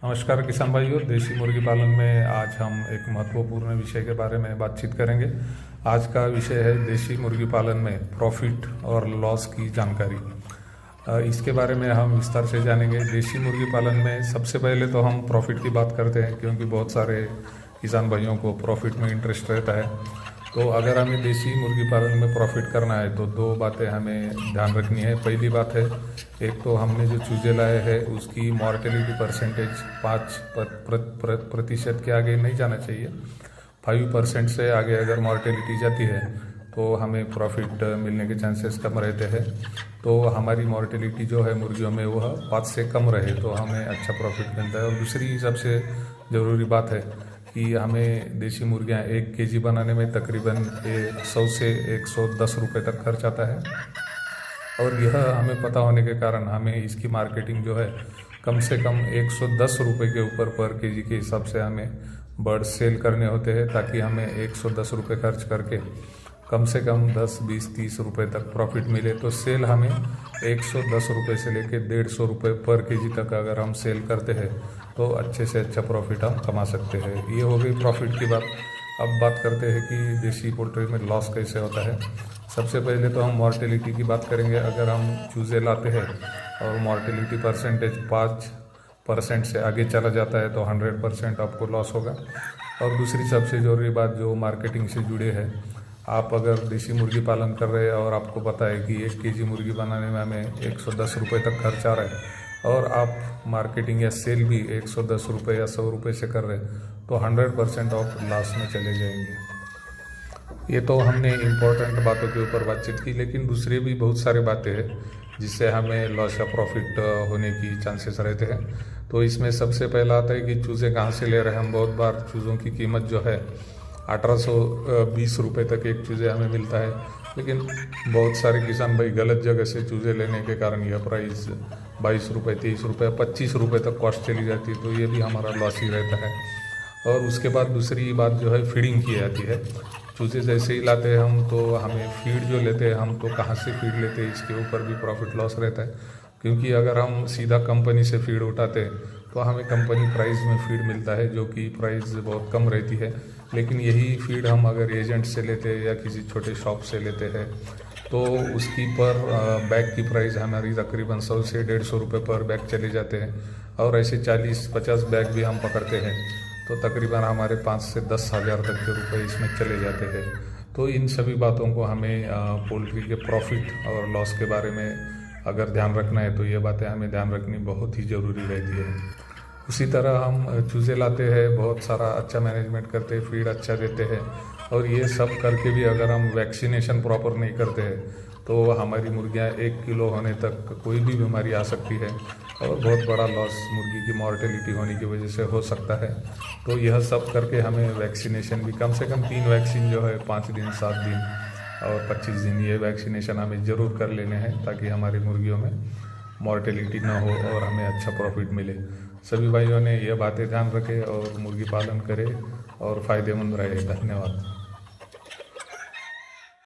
नमस्कार किसान भाइयों, देसी मुर्गी पालन में आज हम एक महत्वपूर्ण विषय के बारे में बातचीत करेंगे। आज का विषय है देसी मुर्गी पालन में प्रॉफिट और लॉस की जानकारी। इसके बारे में हम विस्तार से जानेंगे। देसी मुर्गी पालन में सबसे पहले तो हम प्रॉफिट की बात करते हैं, क्योंकि बहुत सारे किसान भाइयों को प्रॉफिट में इंटरेस्ट रहता है। तो अगर हमें देसी मुर्गी पालन में प्रॉफिट करना है तो दो बातें हमें ध्यान रखनी है। पहली बात है, एक तो हमने जो चूजे लाए हैं उसकी मॉर्टेलिटी परसेंटेज 5% के आगे नहीं जाना चाहिए। 5% से आगे अगर मॉर्टेलिटी जाती है तो हमें प्रॉफिट मिलने के चांसेस कम रहते हैं। तो हमारी मॉर्टेलिटी जो है मुर्गियों में वह 5 से कम रहे तो हमें अच्छा प्रॉफिट मिलता है। और दूसरी सबसे ज़रूरी बात है कि हमें देसी मुर्गियाँ 1 केजी बनाने में तकरीबन 100 से 110 रुपये तक खर्च आता है। और यह हमें पता होने के कारण हमें इसकी मार्केटिंग जो है कम से कम 110 रुपये के ऊपर पर केजी के हिसाब से हमें बर्ड सेल करने होते हैं, ताकि हमें 110 रुपये खर्च करके कम से कम 10, 20, 30 रुपये तक प्रॉफिट मिले। तो सेल हमें 110 रुपये से लेकर 150 रुपये पर केजी तक अगर हम सेल करते हैं तो अच्छे से अच्छा प्रॉफिट हम कमा सकते हैं। ये हो गई प्रॉफिट की बात। अब बात करते हैं कि देसी पोल्ट्री में लॉस कैसे होता है। सबसे पहले तो हम मॉर्टेलिटी की बात करेंगे। अगर हम चूज़े लाते हैं और मॉर्टेलिटी परसेंटेज 5% से आगे चला जाता है तो 100% आपको लॉस होगा। और दूसरी सबसे ज़रूरी बात जो मार्केटिंग से जुड़े है, आप अगर देसी मुर्गी पालन कर रहे हैं और आपको पता है कि 1 केजी मुर्गी बनाने में हमें 110 रुपये तक खर्च आ रहा है और आप मार्केटिंग या सेल भी 110 रुपये या 100 रुपये से कर रहे हैं तो 100% ऑफ लॉस में चले जाएंगे। ये तो हमने इम्पोर्टेंट बातों के ऊपर बातचीत की, लेकिन दूसरी भी बहुत सारी बातें हैं जिससे हमें लॉस या प्रॉफिट होने की चांसेस रहते हैं। तो इसमें सबसे पहला आता है कि चूज़े कहाँ से ले रहे हैं हम। बहुत बार चूज़ों की कीमत जो है 1820 रुपये तक एक चूज़े हमें मिलता है, लेकिन बहुत सारे किसान भाई गलत जगह से चूज़े लेने के कारण यह प्राइस 22 रुपये, 23 रुपये, 25 रुपये तक कॉस्ट चली जाती है। तो ये भी हमारा लॉस ही रहता है। और उसके बाद दूसरी बात जो है फीडिंग की जाती है। चूज़े जैसे ही लाते हैं हम तो हमें फीड जो लेते हैं हम तो कहाँ से फीड लेते हैं इसके ऊपर भी प्रॉफिट लॉस रहता है। क्योंकि अगर हम सीधा कंपनी से फीड उठाते हैं तो हमें कंपनी प्राइस में फीड मिलता है, जो कि प्राइस बहुत कम रहती है। लेकिन यही फीड हम अगर एजेंट से लेते हैं या किसी छोटे शॉप से लेते हैं तो उसकी पर बैग की प्राइस हमारी तकरीबन 100 से 150 रुपये पर बैग चले जाते हैं। और ऐसे 40-50 बैग भी हम पकड़ते हैं तो तकरीबन हमारे 5 से 10 हज़ार तक के रुपए इसमें चले जाते हैं। तो इन सभी बातों को हमें पोल्ट्री के प्रॉफिट और लॉस के बारे में अगर ध्यान रखना है तो ये बातें हमें ध्यान रखनी बहुत ही ज़रूरी रहती है। उसी तरह हम चूज़े लाते हैं, बहुत सारा अच्छा मैनेजमेंट करते हैं, फीड अच्छा देते हैं, और ये सब करके भी अगर हम वैक्सीनेशन प्रॉपर नहीं करते हैं तो हमारी मुर्गियाँ 1 किलो होने तक कोई भी बीमारी आ सकती है और बहुत बड़ा लॉस मुर्गी की मॉर्टेलिटी होने की वजह से हो सकता है। तो यह सब करके हमें वैक्सीनेशन भी कम से कम 3 वैक्सीन जो है 5 दिन, 7 दिन और 25 दिन, ये वैक्सीनेशन हमें ज़रूर कर लेने हैं ताकि हमारी मुर्गियों में मॉर्टेलिटी ना हो और हमें अच्छा प्रॉफिट मिले। सभी भाइयों ने यह बातें ध्यान रखें और मुर्गी पालन करें और फ़ायदेमंद रहे। धन्यवाद।